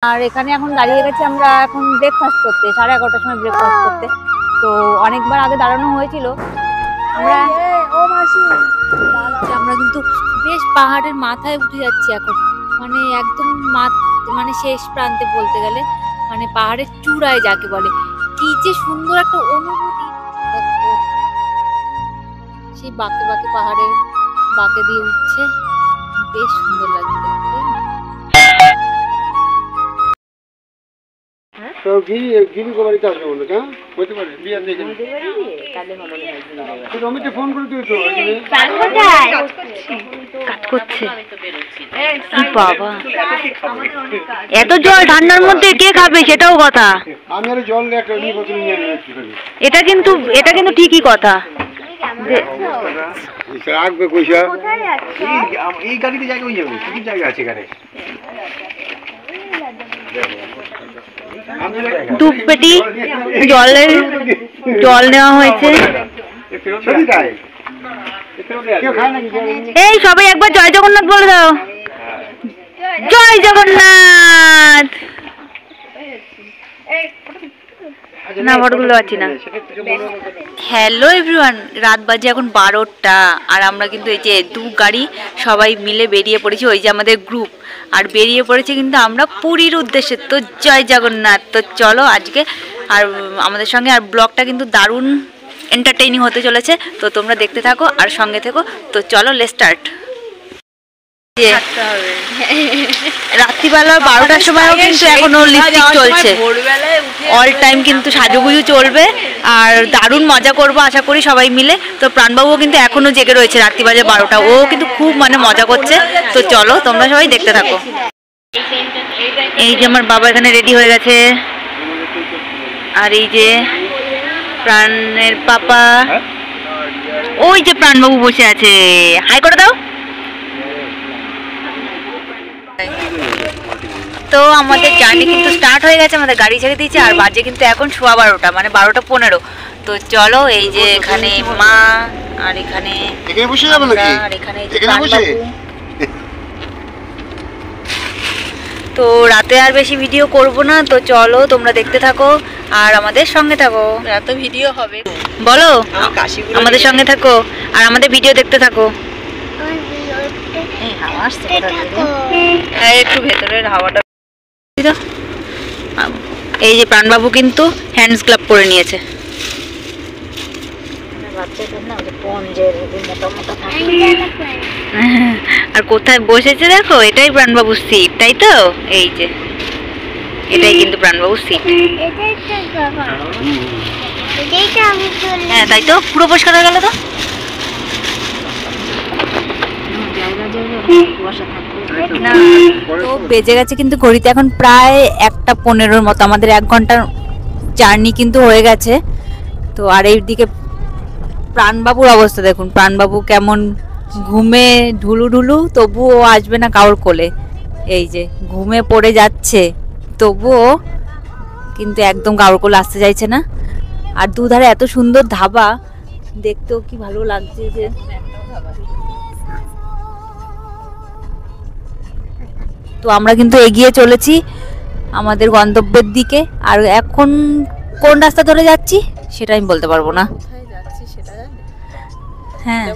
আর এখানে এখন দাঁড়িয়ে গেছি আমরা এখন ব্রেকফাস্ট করতে, 11:30টার সময় ব্রেকফাস্ট করতে। তো অনেকবার আগে দাঁড়ানো হয়েছিল। আমরা কিন্তু বেশ পাহাড়ের মাথায় উঠে যাচ্ছি এখন, মানে একদম মানে শেষ প্রান্তে বলতে গেলে, মানে পাহাড়ের চূড়ায় যাকে বলে। কি যে সুন্দর একটা অনুভূতি, সেই বাঁকে বাঁকে পাহাড়ের বাঁকে দিয়ে উঠছে, বেশ সুন্দর লাগছে দেখতে। তো গিরি বাড়িতে আসবে মনে হয়, হতে পারে বিয়ার দেখে রমিতে ফোন করে দিও তো কাজ করছে। বাবা, এত জল ঠান্ডার মধ্যে কে খাবে সেটাও কথা। আমি আর জল একটা বোতল নিয়ে আসছি। এটা কিন্তু ঠিকই কথা। রাখবে পয়সা এই গাড়িতে জায়গা হয়ে যাবে, কি জায়গা আছে এখানে? দুপেটি জল নেওয়া হয়েছে। এই সবাই একবার জয় জগন্নাথ বলে দাও। জয় জগন্নাথ। না বড়গুলো পাচ্ছি না। হ্যালো এভরিওয়ান, রাত বাজে এখন 12টা, আর আমরা কিন্তু এই যে দু গাড়ি সবাই মিলে বেরিয়ে পড়েছি, ওই যে আমাদের গ্রুপ, আর বেরিয়ে পড়েছি কিন্তু আমরা পুরীর উদ্দেশ্যে। তো জয় জগন্নাথ। তো চলো আজকে আর আমাদের সঙ্গে, আর ব্লগটা কিন্তু দারুণ এন্টারটেইনিং হতে চলেছে, তো তোমরা দেখতে থাকো আর সঙ্গে থেকো। তো চলো লেটস স্টার্ট। রাত্রিবেলা 12টার সময়ও কিন্তু এখনো লিপস্টিক চলছে, অল টাইম কিন্তু সাজুগুজু চলবে, আর দারুণ মজা করবো আশা করি সবাই মিলে। তো প্রাণবাবুও কিন্তু এখনো জেগে রয়েছে, রাত্রি বাজে 12টা, ও কিন্তু খুব মানে মজা করছে। তো চলো তোমরা সবাই দেখতে থাকো। এই যে আমার বাবা এখানে রেডি হয়ে গেছে, আর এই যে প্রাণের পাপা, ওই যে প্রাণবাবু বসে আছে, হাই করে দাও। তো আমাদের জার্নি কিন্তু স্টার্ট হয়ে গেছে, আমাদের গাড়ি ছেড়ে দিয়েছে, আর বাজে কিন্তু এখন 12:15, মানে 12:15। তো চলো এই যে এখানে মা, আর এখানে বসে যাবে নাকি? আর এখানে তো রাতে আর বেশি ভিডিও করব না, তো চলো তোমরা দেখতে থাকো আর আমাদের সঙ্গে থাকো। এত ভিডিও হবে বলো, আমাদের সঙ্গে থাকো আর আমাদের ভিডিও দেখতে থাকো। একটু ভেতরের হাওয়াটা। এই যে প্রাণবাবু কিন্তু হ্যান্ডস গ্লাভ পরে নিয়েছে, আর কোথায় বসেছে দেখো, এটাই প্রাণবাবুর সিট, তাই তো? এই যে এটাই কিন্তু প্রাণবাবুর সিট। হ্যাঁ তাই তো, পুরো পরিষ্কার হয়ে গেল। তো বেজে গেছে কিন্তু ঘড়িতে এখন প্রায় 1:15 মতো, আমাদের 1 ঘন্টার জার্নি কিন্তু হয়ে গেছে। তো আর এইদিকে প্রাণবাবুর অবস্থা দেখুন, প্রাণবাবু কেমন ঘুমে ঢুলু, তবুও আসবে না কারোর কোলে। এই যে ঘুমে পড়ে যাচ্ছে, তবুও কিন্তু একদম কারোর কোলে আসতে চাইছে না। আর দুধারে এত সুন্দর ধাবা, দেখতেও কি ভালো লাগছে। যে তো আমরা কিন্তু এগিয়ে চলেছি আমাদের গন্তব্যের দিকে, আর এখন কোন রাস্তা ধরে যাচ্ছি সেটা আমি বলতে পারবো না। হ্যাঁ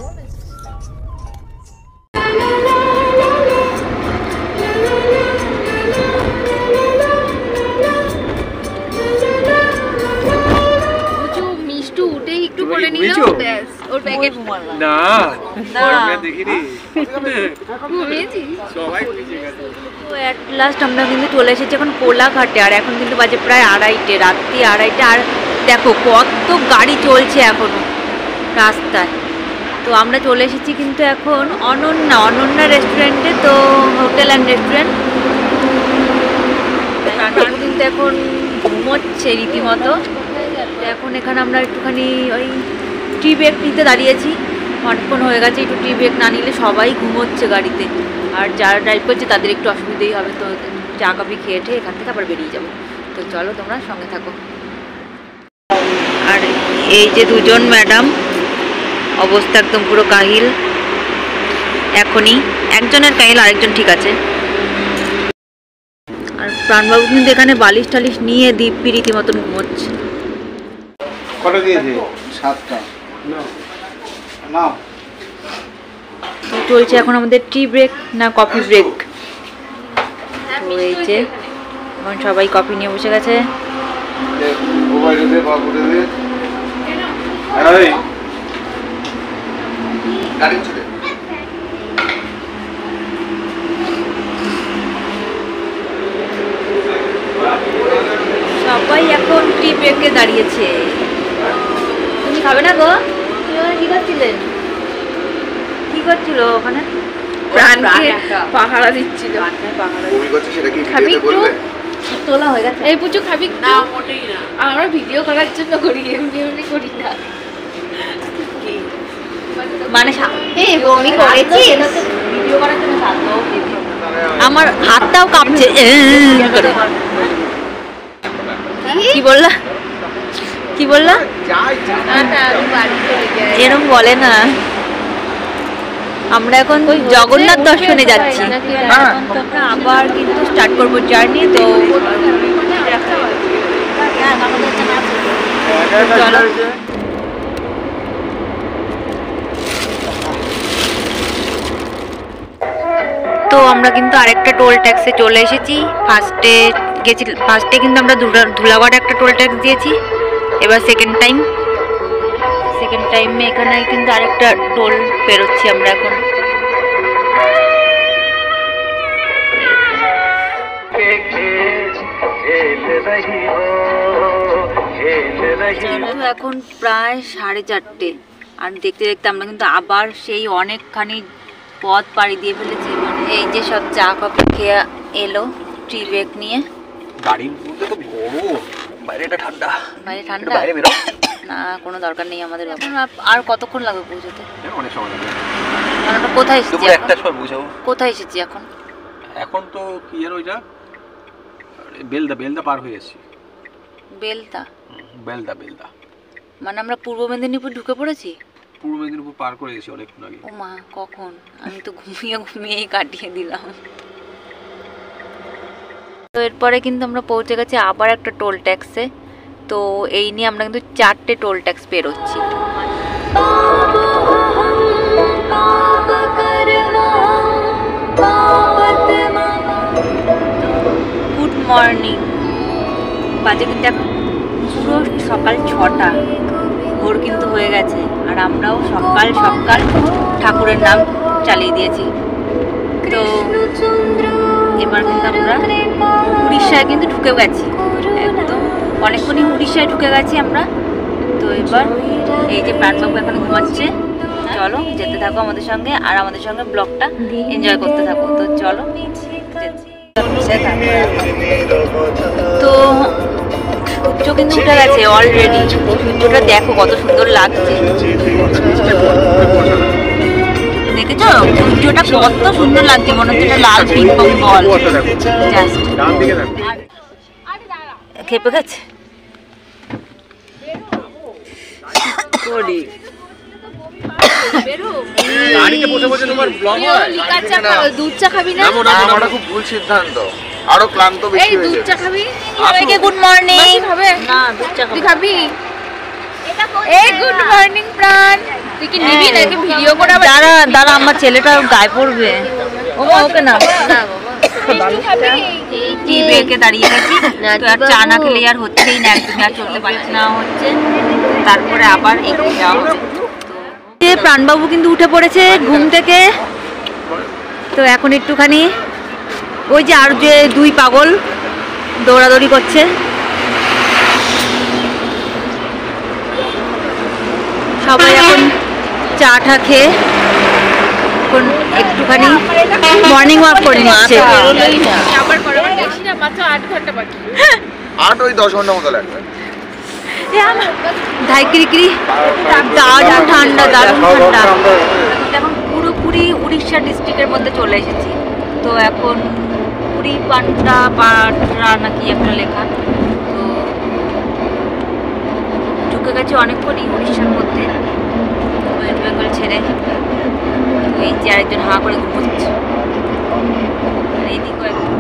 মিষ্টু উঠে একটু করে নিল, ব্যাস ওর প্যাকেট না দেখিনি তো এট লাস্ট আমরা কিন্তু চলে এসেছি এখন কোলাঘাটে, আর এখন কিন্তু বাজে প্রায় 2:30, রাত্রি 2:30। আর দেখো কত গাড়ি চলছে এখনো রাস্তায়। তো আমরা চলে এসেছি কিন্তু এখন অনন্যা রেস্টুরেন্টে, তো হোটেল অ্যান্ড রেস্টুরেন্ট। কিন্তু এখন ঘুমোচ্ছে রীতিমতো। এখন এখানে আমরা একটুখানি ওই টি ব্রেক নিতে দাঁড়িয়েছি, অনেকক্ষণ হয়ে গেছে, একটু টি ব্রেক না নিলে সবাই ঘুমোচ্ছে গাড়িতে, আর যারা ড্রাইভ করছে তাদের একটু অসুবিধেই হবে। তো চা কফি খেয়ে এখান থেকে আবার বেরিয়ে যাবো। তো চলো তোমরা সঙ্গে থাকো। আর এই যে দুজন ম্যাডাম, অবস্থা একদম পুরো কাহিল, এখনই একজনের কাহিল, আরেকজন ঠিক আছে। আর প্রাণবাবু কিন্তু এখানে বালিশ টালিশ নিয়ে দিব্যি রীতিমতন ঘুমোচ্ছে। কটা দিয়েছে? 7টা নাও। তো চলছে এখন আমাদের টি ব্রেক না কফি ব্রেক। তো এই যে এখন সবাই কফি নিয়ে বসে গেছে। মোবাইলে দে বাবুরে দে। এই গাড়ি চলে। সবাই এখন টি ব্রেকে দাঁড়িয়েছে। তুমি খাবে না গো? তুমি ওখানে কি করছিলেন? কি করছিল ওখানে? প্রাণকে পাহারা দিচ্ছিল। বমি করছে সেটা কি খাবি ভিডিওতে বলবে? তোলা হয়ে গেছে। এই পুজো খাবি না? মোটেই না, আমরা ভিডিও করার জন্য করি, এমনি এমনি করি না। মানে এই বমি করেছিস? ভিডিও করার জন্য শান্ত। আমার হাতটাও কাঁপছে। কি বললা? কি বললা? এরকম বলে না। আমরা এখন জগন্নাথ দর্শনে যাচ্ছি। এখন তো আমরা আবার কিন্তু স্টার্ট করবো জার্নি। তো চলো। তো আমরা কিন্তু আরেকটা টোল ট্যাক্সে চলে এসেছি। ফার্স্টে কিন্তু আমরা ধুলাগড় একটা টোল ট্যাক্স দিয়েছি। এবার সেকেন্ড টাইমে এখানে কিন্তু আরেকটা টোল পেরোচ্ছি আমরা এখন। এখন প্রায় 4:30 আর দেখতে দেখতে আমরা কিন্তু আবার সেই অনেকখানি পথ পাড়ি দিয়ে ফেলেছি। এই যে সব চা কফি খেয়ে এলো টি ব্রেক নিয়ে। গাড়ির মধ্যে তো গরম, বাইরেটা ঠান্ডা। বাইরে ঠান্ডা? বাইরে বেরো না, কোনো দরকার নেই আমাদের। আর কতক্ষণ লাগবে পৌঁছতে? অনেক সময় লাগবে। আমরা কোথায় এসেছি? দুপুর 1টার সময় পৌঁছাবো। কোথায় এসেছি এখন? এখন তো কি আর ওইটা বেলদা পার হয়ে এসেছি। বেলদা? বেলদা মানে আমরা পূর্ব মেদিনীপুর ঢুকে পড়েছি? পূর্ব মেদিনীপুর পার করে গেছি অনেকক্ষণ আগে। ও মা, কখন? আমি তো ঘুমিয়েই কাটিয়ে দিলাম। তো এরপরে কিন্তু আমরা পৌঁছে গেছি আবার একটা টোল ট্যাক্সে। তো এই নিয়ে আমরা কিন্তু 4টে টোল ট্যাক্স পেরোচ্ছি। Good morning. বাজে কিন্তু এখন পুরো সকাল 6টা। ভোর কিন্তু হয়ে গেছে আর আমরাও সকাল ঠাকুরের নাম চালিয়ে দিয়েছি। তো এবার কিন্তু আমরা উড়িষ্যায় কিন্তু ঢুকে গেছি। একদম অনেকক্ষণই উড়িষ্যায় ঢুকে গেছি আমরা। তো এবার এই যে প্রাণবাবু এখন ঘুমাচ্ছে। চলো যেতে থাকো আমাদের সঙ্গে, আর আমাদের সঙ্গে ব্লগটা এনজয় করতে থাকো। তো চলো। তো সূর্য কিন্তু উঠে গেছে অলরেডি। সূর্যটা দেখো কত সুন্দর লাগছে, দেখেছো? সূর্যটা কত সুন্দর লাগছে, মনে হচ্ছে এটা লাল পিংপং বল। খেপে গেছে। দুধ চা খাবি না? আমার খুব ভুল সিদ্ধান্ত, আরো ক্লান্ত বেশি হয়ে দুধ যাবে। চা খাবি? সবাইকে গুড মর্নিং। খাবে না, দুধ চা তুই খাবি? এই গুড মর্নিং প্রাণ। তুই কি নিবি নাকি ভিডিও করে? দাঁড়া আমার ছেলেটা গায়ে পড়বে। ওকে না টি ব্রেকে দাঁড়িয়ে গেছি। তো আর চা না খেলে আর হচ্ছেই না, একদমই আর চলতে পারছি না হচ্ছে। তারপরে আবার এগিয়ে যাওয়া হবে। প্রাণবাবু কিন্তু উঠে পড়েছে ঘুম থেকে। তো এখন একটুখানি ওই যে আর যে দুই পাগল দৌড়াদৌড়ি করছে। সবাই এখন চা টা খেয়ে এখন একটুখানি মর্নিং ওয়াক করে নিচ্ছে। আবার করবার বেশি না, মাত্র 8 ঘন্টা বাকি। 8 ওই 10 ঘন্টা মতো লাগবে। ধাইকিরি দারুণ ঠান্ডা, দারুণ ঠান্ডা। এখন পুরোপুরি উড়িষ্যা ডিস্ট্রিক্টের মধ্যে চলে এসেছি। তো এখন পুরী পাটরা নাকি একটা লেখা। তো ঢুকে গেছে অনেকক্ষণই উড়িষ্যার মধ্যে, ওয়েস্ট বেঙ্গল ছেড়ে। এই যে আরেকজন হাঁ করে ঘুমোচ্ছে, এইদিকেও একজন।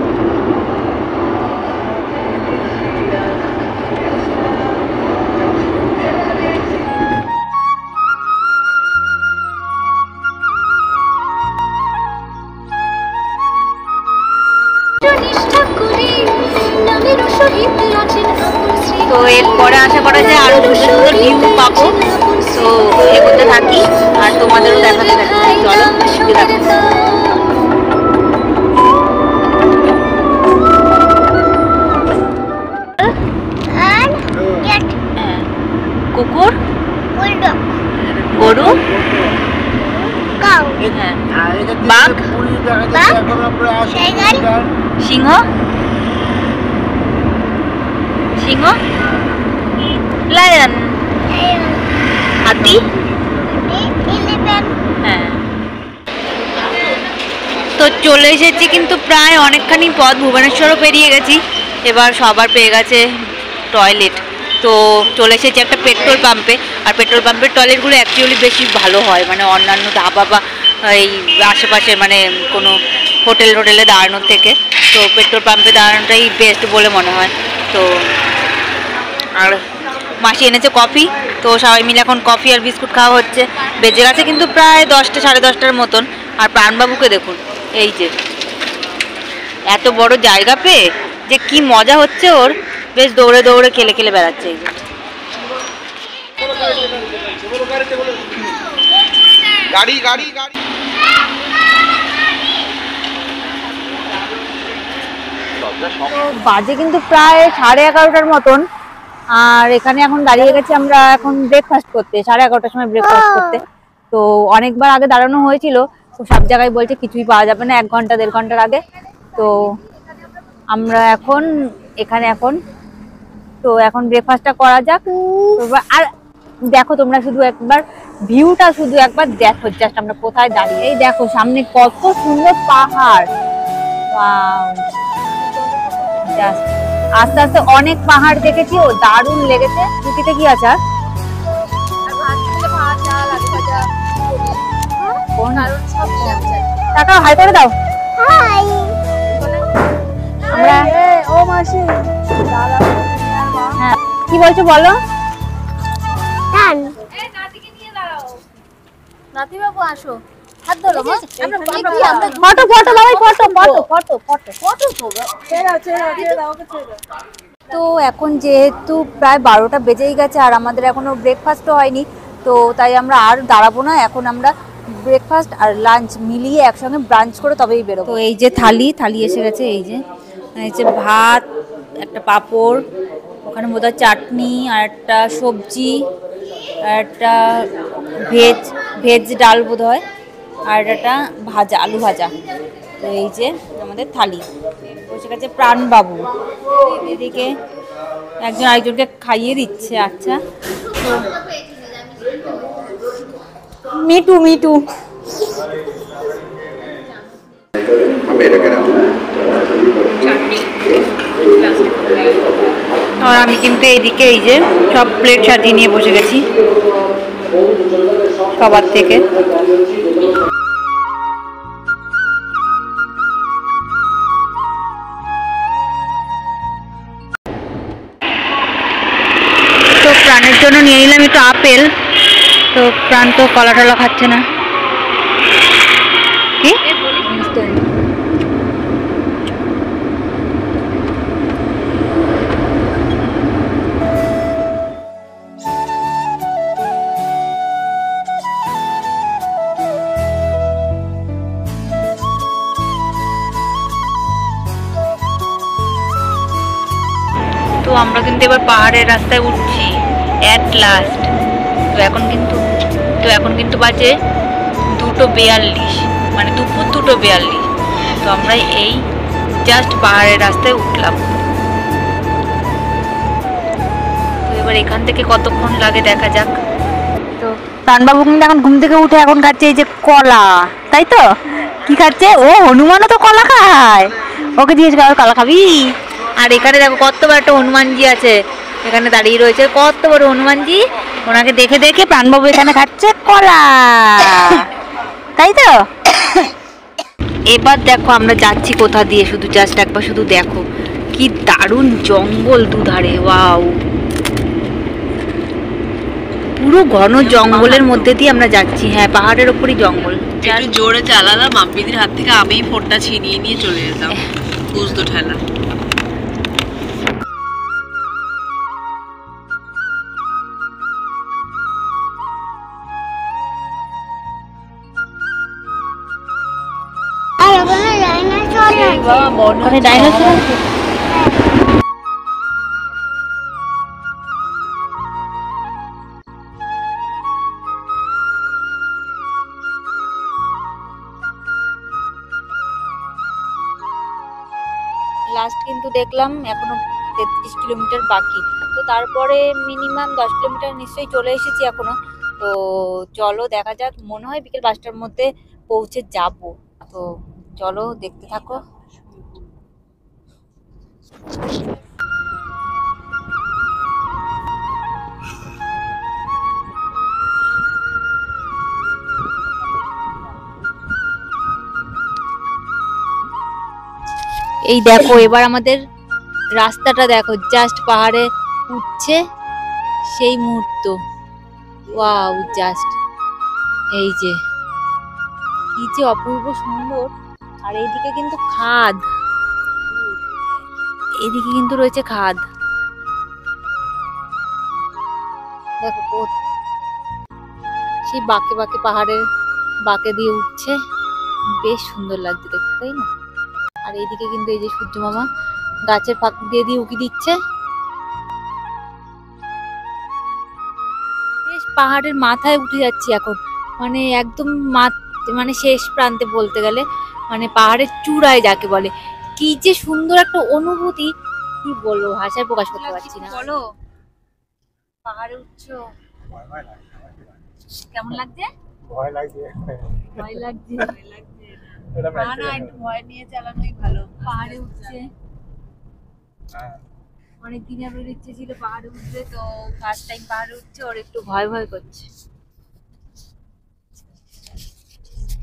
তো এরপরে আশা করা যায় আরো সুন্দর সুন্দর ভিউ পাবো। তো এগোতে থাকি আর তোমাদেরও দেখাতে থাকি। চলো দেখো কুকুর, গরু, বাঘ, সিংহ, সিংহ, লায়ন, হাতি। হ্যাঁ, তো চলে এসেছি কিন্তু প্রায় অনেকখানি পথ, ভুবনেশ্বরও পেরিয়ে গেছি। এবার সবার পেয়ে গেছে টয়লেট। তো চলে এসেছি একটা পেট্রোল পাম্পে। আর পেট্রোল পাম্পের টয়লেটগুলো অ্যাকচুয়ালি বেশি ভালো হয়, মানে অন্যান্য ধাবা বা এই আশেপাশে মানে কোনো হোটেলে দাঁড়ানোর থেকে। তো পেট্রোল পাম্পে দাঁড়ানোটাই বেস্ট বলে মনে হয়। তো আর মাসি এনেছে কফি, তো সবাই মিলে এখন কফি আর বিস্কুট খাওয়া হচ্ছে। বেজে গেছে কিন্তু প্রায় 10টা সাড়ে 10টার মতন। আর প্রাণবাবুকে দেখুন, এই যে এত বড় জায়গা পেয়ে যে কি মজা হচ্ছে ওর, বেশ দৌড়ে দৌড়ে খেলে বেড়াচ্ছে। এই যে গাড়ি গাড়ি গাড়ি বাজে কিন্তু প্রায় 11:30টার মতন। আর এখানে এখন দাঁড়িয়ে গেছি আমরা এখন ব্রেকফাস্ট করতে, 11:30টার সময় ব্রেকফাস্ট করতে। তো অনেকবার আগে দাঁড়ানো হয়েছিল, তো সব জায়গায় বলছে কিছুই পাওয়া যাবে না 1 ঘন্টা 1.5 ঘন্টার আগে। তো আমরা এখন এখানে তো এখন ব্রেকফাস্টটা করা যাক। আর দেখো তোমরা শুধু একবার ভিউটা শুধু একবার দেখো, জাস্ট আমরা কোথায় দাঁড়িয়ে। এই দেখো সামনে কত সুন্দর পাহাড়, জাস্ট আস্তে আস্তে অনেক পাহাড় দেখেছি, ও দারুণ লেগেছে। ছুটিতে কি আছে টাকা হাই করে দাও। আমরা ও মাসি হ্যাঁ কি বলছো বলো। নাতি বাবু আসো, হাত ধরো। ফটো ফটো বাবাই photo photo photo photo photo. তো এখন যেহেতু প্রায় 12টা বেজেই গেছে আর আমাদের এখনো ব্রেকফাস্টও হয়নি, তো তাই আমরা আর দাঁড়াবো না। এখন আমরা ব্রেকফাস্ট আর লাঞ্চ মিলিয়ে একসঙ্গে ব্রাঞ্চ করে তবেই বেরোবো। তো এই যে থালি এসে গেছে। এই যে ভাত, একটা পাঁপড়, ওখানে বোধহয় চাটনি, আর একটা সবজি, আর একটা ভেজ ডাল বোধহয়, আর একটা ভাজা, আলু ভাজা। তো এই যে আমাদের থালি। বসে গেছে প্রাণবাবু, এদিকে একজন আরেকজনকে খাইয়ে দিচ্ছে। আচ্ছা, মিটু আর আমি কিন্তু এইদিকে এই যে সব প্লেট সাজিয়ে নিয়ে বসে গেছি সবার থেকে। তো প্রাণের জন্য নিয়ে নিলাম একটু আপেল। তো প্রাণ তো কলা টলা খাচ্ছে না। কি তো আমরা কিন্তু এবার পাহাড়ের রাস্তায় উঠছি এট লাস্ট। তো এখন কিন্তু বাজে 2:42, মানে দুপুর 2:42। তো আমরা এই জাস্ট পাহাড়ের রাস্তায় উঠলাম। তো এবার এখান থেকে কতক্ষণ লাগে দেখা যাক। তো প্রাণবাবু কিন্তু এখন ঘুম থেকে উঠে এখন খাচ্ছে এই যে কলা, তাই তো? কি খাচ্ছে ও? হনুমানও তো কলা খায়। ওকে জিজ্ঞেস কর কলা খাবি? আর এখানে দেখো কত বড় একটা হনুমানজি আছে, এখানে দাঁড়িয়ে রয়েছে কত বড় হনুমানজি। ওনাকে দেখে দেখে প্রাণবাবু এখানে খাচ্ছে কলা, তাই তো? এবার দেখো আমরা যাচ্ছি কোথা দিয়ে, শুধু জাস্ট একবার শুধু দেখো কি দারুণ জঙ্গল দুধারে। ওয়াও, পুরো ঘন জঙ্গলের মধ্যে দিয়ে আমরা যাচ্ছি। হ্যাঁ, পাহাড়ের ওপরই জঙ্গল। একটু জোরে চালালাম, মাম্পিদির হাত থেকে আমি ফোনটা ছিনিয়ে নিয়ে চলে যেতাম। বুঝতো ঠেলা। ওখানে ডাইনোসর আছে। লাস্ট কিন্তু দেখলাম এখনো 33 কিলোমিটার বাকি, তো তারপরে মিনিমাম 10 কিলোমিটার নিশ্চয়ই চলে এসেছি এখনো। তো চলো দেখা যাক, মনে হয় বিকেল 5টার মধ্যে পৌঁছে যাব। তো চলো দেখতে থাকো। এই দেখো এবার আমাদের রাস্তাটা দেখো, জাস্ট পাহাড়ে উঠছে সেই মুহূর্ত। ওয়াও, জাস্ট এই যে কি যে অপূর্ব সুন্দর। আর এইদিকে কিন্তু খাদ, এদিকে কিন্তু রয়েছে খাদ। দেখো সেই বাঁকে বাঁকে পাহাড়ের বাঁকে দিয়ে উঠছে, বেশ সুন্দর লাগছে দেখতে, তাই না? আর এইদিকে কিন্তু এই যে সূর্য মামা গাছের ফাঁক দিয়ে দিয়ে উকি দিচ্ছে। বেশ পাহাড়ের মাথায় উঠে যাচ্ছি এখন, মানে একদম মানে শেষ প্রান্তে বলতে গেলে, মানে পাহাড়ের চূড়ায় যাকে বলে। কি যে সুন্দর একটা অনুভূতি, কি বলবো, ভাষায় প্রকাশ করতে পারছি না। বলো, পাহাড়ে উঠছো, কেমন লাগছে? ভয় লাগছে। ভয় লাগছে? ভয় নিয়ে চালানোই ভালো। পাহাড়ে উঠছে, অনেক দিনের ইচ্ছে ছিল পাহাড়ে উঠবে, তো ফার্স্ট টাইম পাহাড়ে উঠছে, ওর একটু ভয় ভয় করছে।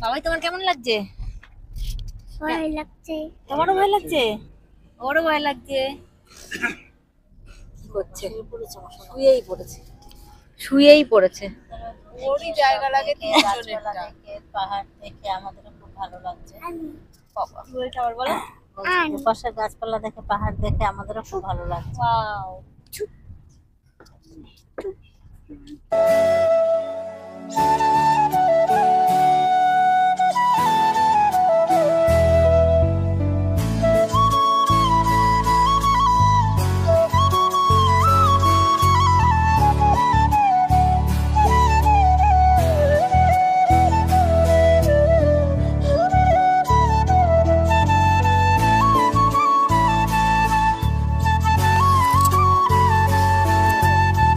বাবাই তোমার কেমন লাগছে? ভয় লাগছে। তোমারও ভয় লাগছে? ওরও ভয় লাগছে। কি করছে? শুয়েই পড়েছে, শুয়েই পড়েছে। ওরই জায়গা লাগে 3 জনেরটা। পাহাড় দেখে আমাদের খুব ভালো লাগছে। বাবা, কি বলছে আবার বলো? পাশে গাছপালা দেখে, পাহাড় দেখে আমাদেরও খুব ভালো লাগছে। ওয়াও।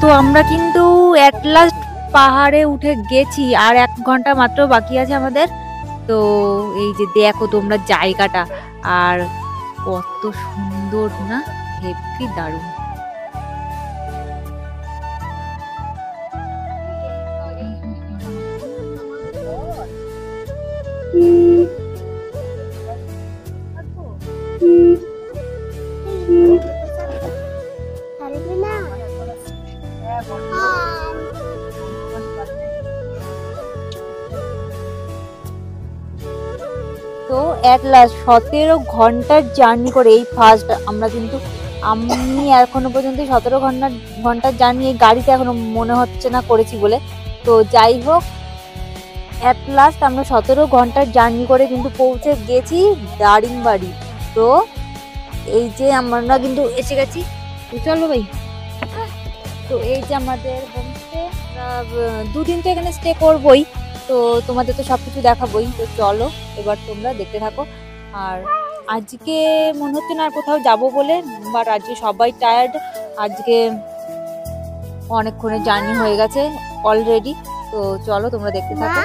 তো আমরা কিন্তু এট লাস্ট পাহাড়ে উঠে গেছি, আর 1 ঘন্টা মাত্র বাকি আছে আমাদের। তো এই যে দেখো তোমরা জায়গাটা, আর কত সুন্দর না, হেভি দারুণ। তো এট লাস্ট 17 ঘন্টার জার্নি করে এই ফার্স্ট আমরা কিন্তু, আমি এখনো পর্যন্ত 17 ঘন্টার জার্নি এই গাড়িতে এখনো মনে হচ্ছে না করেছি বলে। তো যাই হোক, এট লাস্ট আমরা 17 ঘন্টার জার্নি করে কিন্তু পৌঁছে গেছি দারিংবাড়ি। তো এই যে আমরা কিন্তু এসে গেছি। তো চলো ভাই, তো এই যে আমাদের হোমস্টে, 2 দিন তো এখানে স্টে করবোই, তো তোমাদের তো সবকিছু দেখাবোই। তো চলো এবার তোমরা দেখতে থাকো। আর আজকে মনে হচ্ছে না আর কোথাও যাবো বলে, বাট আজকে সবাই টায়ার্ড, আজকে অনেকক্ষণের জার্নি হয়ে গেছে অলরেডি। তো চলো তোমরা দেখতে থাকো।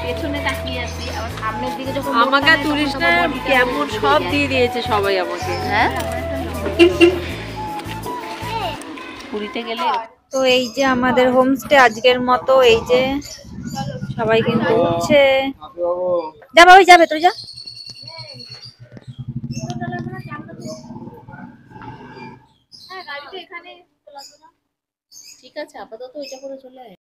পেছনে তাকিয়ে আছি, আবার সামনের দিকে যখন আমাকে তুলিস না, কেমন সব দিয়ে দিয়েছে সবাই আমাকে। হ্যাঁ, পুরীতে গেলে। তো এই যে আমাদের হোমস্টে আজকের মতো, এই যে সবাই কিন্তু উঠছে। যা বাবা, যাবে তুই যা। ঠিক আছে, আপাতত এটা করে চলে আয়।